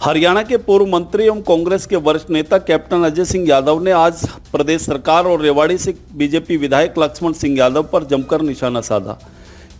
हरियाणा के पूर्व मंत्री एवं कांग्रेस के वरिष्ठ नेता कैप्टन अजय सिंह यादव ने आज प्रदेश सरकार और रेवाड़ी से बीजेपी विधायक लक्ष्मण सिंह यादव पर जमकर निशाना साधा।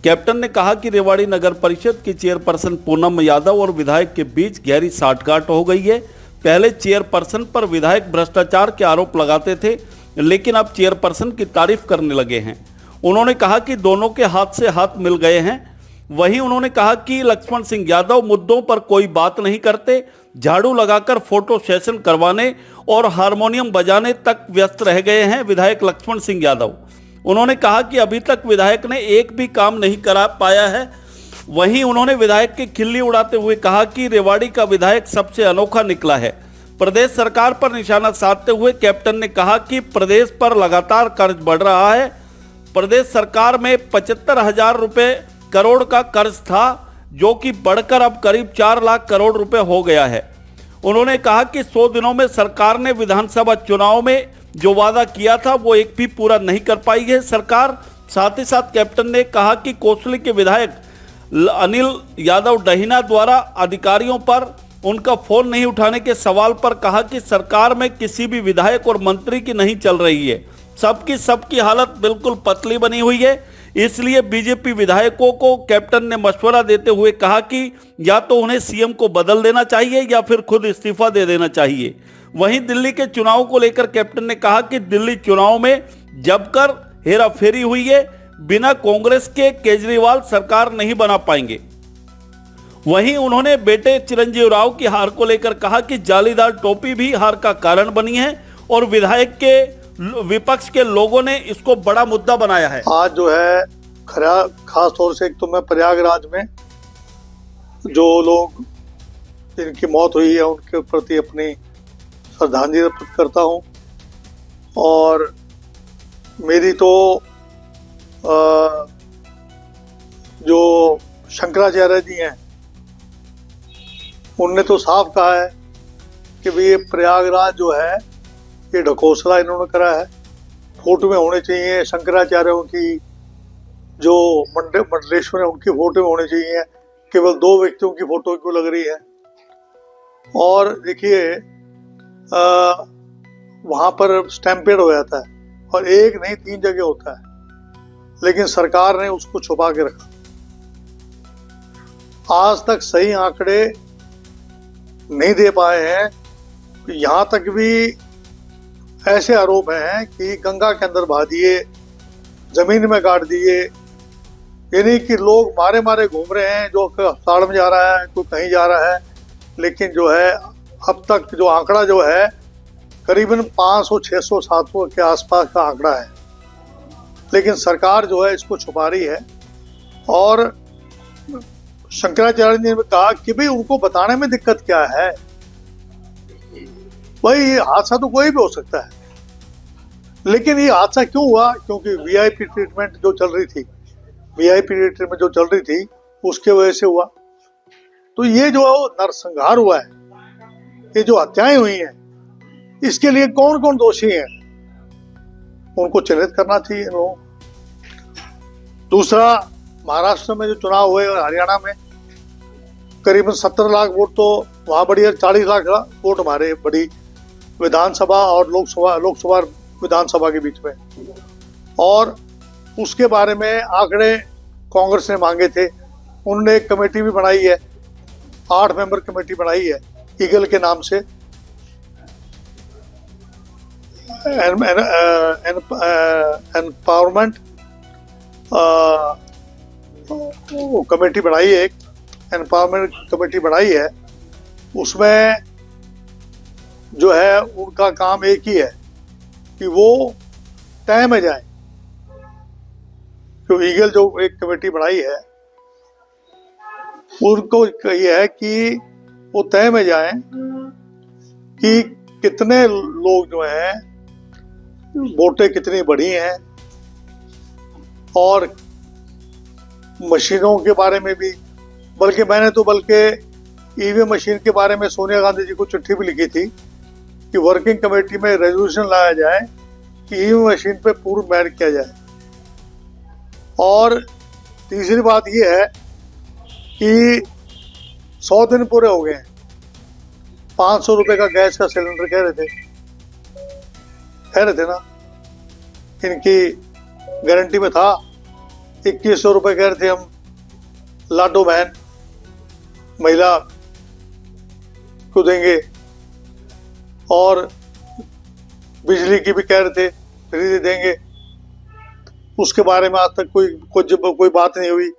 कैप्टन ने कहा कि रेवाड़ी नगर परिषद की चेयरपर्सन पूनम यादव और विधायक के बीच गहरी साठगांठ हो गई है। पहले चेयरपर्सन पर विधायक भ्रष्टाचार के आरोप लगाते थे, लेकिन अब चेयरपर्सन की तारीफ करने लगे हैं। उन्होंने कहा कि दोनों के हाथ से हाथ मिल गए हैं। वहीं उन्होंने कहा कि लक्ष्मण सिंह यादव मुद्दों पर कोई बात नहीं करते, झाड़ू लगाकर फोटो सेशन करवाने और हारमोनियम बजाने तक व्यस्त रह गए हैं विधायक लक्ष्मण सिंह यादव। उन्होंने कहा कि अभी तक विधायक ने एक भी काम नहीं करा पाया है। वहीं उन्होंने विधायक की खिल्ली उड़ाते हुए कहा कि रेवाड़ी का विधायक सबसे अनोखा निकला है। प्रदेश सरकार पर निशाना साधते हुए कैप्टन ने कहा कि प्रदेश पर लगातार कर्ज बढ़ रहा है। प्रदेश सरकार में 75,000 रुपये करोड़ का कर्ज था, जो कि बढ़कर अब करीब 4 लाख करोड़ रुपए हो गया है। उन्होंने कहा कि 100 दिनों में सरकार ने विधानसभा चुनाव में जो वादा किया था वो एक भी पूरा नहीं कर पाई है सरकार। साथ ही साथ कैप्टन ने कहा कि कोसली के विधायक अनिल यादव डहीना द्वारा अधिकारियों पर उनका फोन नहीं उठाने के सवाल पर कहा कि सरकार में किसी भी विधायक और मंत्री की नहीं चल रही है, सबकी हालत बिल्कुल पतली बनी हुई है। इसलिए बीजेपी विधायकों को कैप्टन ने मशवरा देते हुए कहा कि या तो उन्हें सीएम को बदल देना चाहिए या फिर खुद इस्तीफा दे देना चाहिए। वहीं दिल्ली के चुनाव को लेकर कैप्टन ने कहा कि दिल्ली चुनाव में जमकर हेराफेरी हुई है, बिना कांग्रेस के केजरीवाल सरकार नहीं बना पाएंगे। वहीं उन्होंने बेटे चिरंजीव राव की हार को लेकर कहा कि जालीदार टोपी भी हार का कारण बनी है और विधायक के विपक्ष के लोगों ने इसको बड़ा मुद्दा बनाया है। आज जो है खास तौर से एक तो मैं प्रयागराज में जो लोग जिनकी मौत हुई है उनके प्रति अपनी श्रद्धांजलि अर्पित करता हूं। और मेरी तो जो शंकराचार्य जी हैं उनने तो साफ कहा है कि भाई ये प्रयागराज जो है ये ढकोसला इन्होंने करा है। फोटो में होने चाहिए शंकराचार्यों की, जो मंडलेश्वर है उनकी फोटो में होने चाहिए, केवल 2 व्यक्तियों की फोटो क्यों लग रही है। और देखिए वहां पर स्टैम्पेड हो जाता है और एक नहीं 3 जगह होता है, लेकिन सरकार ने उसको छुपा के रखा। आज तक सही आंकड़े नहीं दे पाए हैं। यहां तक भी ऐसे आरोप हैं कि गंगा के अंदर बहा दिए, जमीन में गाड़ दिए, यानी कि लोग मारे मारे घूम रहे हैं, जो अस्पताल में जा रहा है, कोई कहीं जा रहा है। लेकिन जो है अब तक जो आंकड़ा जो है करीबन 500, 600, 700 के आसपास का आंकड़ा है, लेकिन सरकार जो है इसको छुपा रही है। और शंकराचार्य जी ने कहा कि भाई उनको बताने में दिक्कत क्या है, भाई हादसा तो कोई भी हो सकता है। लेकिन ये हादसा क्यों हुआ? क्योंकि वीआईपी ट्रीटमेंट जो चल रही थी उसके वजह से हुआ। तो ये जो नरसंहार हुआ है, ये जो हत्याएं हुई हैं, इसके लिए कौन कौन दोषी हैं उनको चिन्हित करना चाहिए लोगों। दूसरा, महाराष्ट्र में जो चुनाव हुए और हरियाणा में करीबन 17 लाख वोट, तो वहां बड़ी 40 लाख वोट हमारे बड़ी विधानसभा और लोकसभा विधानसभा के बीच में। और उसके बारे में आंकड़े कांग्रेस ने मांगे थे। उन्होंने एक कमेटी भी बनाई है, 8 मेंबर कमेटी बनाई है ईगल के नाम से। एम्पावरमेंट कमेटी बनाई है, एक एम्पावरमेंट कमेटी बनाई है। उसमें जो है उनका काम एक ही है कि वो तय में जाए। तो ईगल जो एक कमेटी बनाई है उनको ये है कि वो तय में जाए कि कितने लोग जो हैं, वोटें कितनी बढ़ी हैं, और मशीनों के बारे में भी। बल्कि ईवीएम मशीन के बारे में सोनिया गांधी जी को चिट्ठी भी लिखी थी कि वर्किंग कमेटी में रेजोल्यूशन लाया जाए कि ईवीएम मशीन पे पूर्ण बैन किया जाए। और तीसरी बात यह है कि 100 दिन पूरे हो गए हैं 500 रुपए का गैस का सिलेंडर कह रहे थे ना। इनकी गारंटी में था 2100 रुपए कह रहे थे हम लाडो बहन महिला को देंगे, और बिजली की भी कह रहे थे फ्री दे देंगे। उसके बारे में आज तक कोई बात नहीं हुई।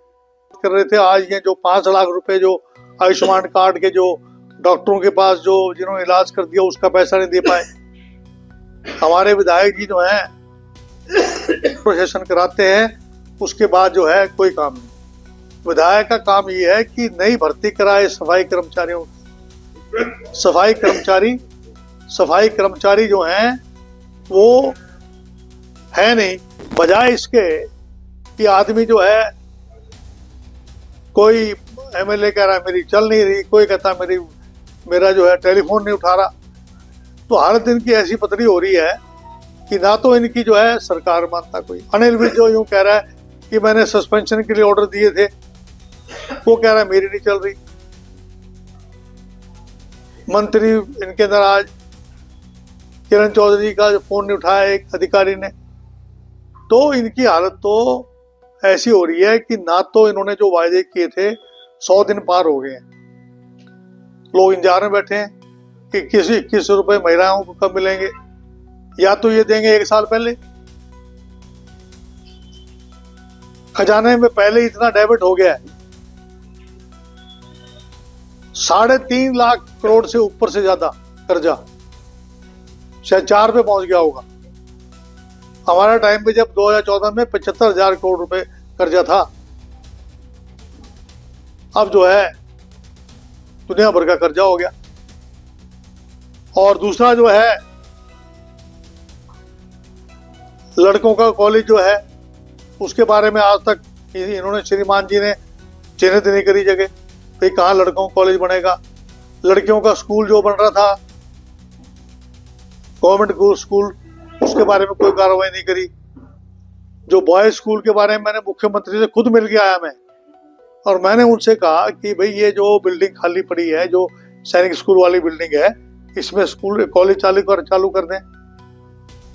कर रहे थे आज ये जो 5 लाख रुपए जो आयुष्मान कार्ड के जो डॉक्टरों के पास जो जिन्होंने इलाज कर दिया उसका पैसा नहीं दे पाए। हमारे विधायक जी जो हैं प्रोसेशन कराते हैं, उसके बाद जो है कोई काम नहीं। विधायक का काम ये है कि नई भर्ती कराए सफाई कर्मचारियों। सफाई कर्मचारी जो हैं वो है नहीं, बजाय इसके कि आदमी जो है, कोई एमएलए कह रहा है मेरी चल नहीं रही, कोई कहता है मेरा जो है टेलीफोन नहीं उठा रहा। तो हालत इनकी ऐसी पतली हो रही है कि ना तो इनकी जो है सरकार मानता कोई। अनिल विज जो यूं कह रहा है कि मैंने सस्पेंशन के लिए ऑर्डर दिए थे, वो कह रहा है मेरी नहीं चल रही। मंत्री इनके अंदर आज किरण चौधरी का जो फोन नहीं उठाया एक अधिकारी ने, तो इनकी हालत तो ऐसी हो रही है कि ना तो इन्होंने जो वायदे किए थे 100 दिन पार हो गए हैं। लोग इंतजार में बैठे हैं कि 21 रुपए महिलाओं को कब मिलेंगे, या तो ये देंगे 1 साल पहले। खजाने में पहले इतना डेबिट हो गया है, 3.5 लाख करोड़ से ऊपर से ज्यादा कर्जा, शायद 4 पे पहुंच गया होगा। हमारा टाइम पे जब 2014 में 75,000 करोड़ रुपए कर्जा था, अब जो है दुनिया भर का कर्जा हो गया। और दूसरा जो है लड़कों का कॉलेज जो है, उसके बारे में आज तक इन्होंने श्रीमान जी ने चिन्हित नहीं करी जगह, भाई कहाँ लड़कों का कॉलेज बनेगा। लड़कियों का स्कूल जो बन रहा था गवर्नमेंट स्कूल, उसके बारे में कोई कार्रवाई नहीं करी। जो बॉयज स्कूल के बारे में मैंने मुख्यमंत्री से खुद मिल के आया मैं, और मैंने उनसे कहा कि भाई ये जो बिल्डिंग खाली पड़ी है, जो सैनिक स्कूल वाली बिल्डिंग है, इसमें स्कूल कॉलेज चालू कर दें।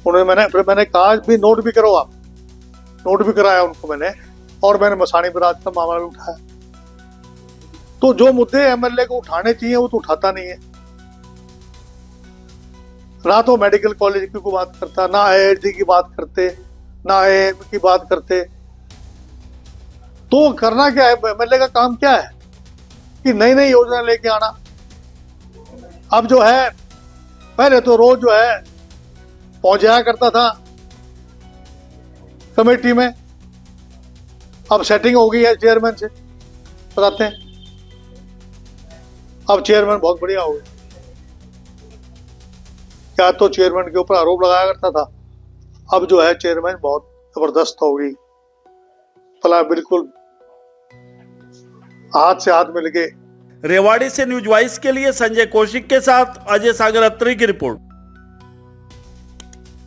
मैंने कहा भी नोट भी करो आप, नोट भी कराया उनको मैंने, और मैंने मसानी बरात का मामला भी उठाया। तो जो मुद्दे एमएलए को उठाने चाहिए वो तो उठाता नहीं है। ना तो मेडिकल कॉलेज की कोई बात करता, ना आईआईटी की बात करते, ना आईआईएम की बात करते। तो करना क्या है, एमएलए का काम क्या है कि नई नई योजना लेके आना। अब जो है पहले तो रोज जो है पहुंच जाया करता था कमेटी में, अब सेटिंग हो गई है चेयरमैन से, बताते हैं। अब चेयरमैन बहुत बढ़िया हो गया। क्या तो चेयरमैन के ऊपर आरोप लगाया करता था, अब जो है चेयरमैन बहुत जबरदस्त हो गई, भला बिल्कुल हाथ से हाथ मिल गए। रेवाड़ी से न्यूज वाइस के लिए संजय कौशिक के साथ अजय सागर अत्री की रिपोर्ट।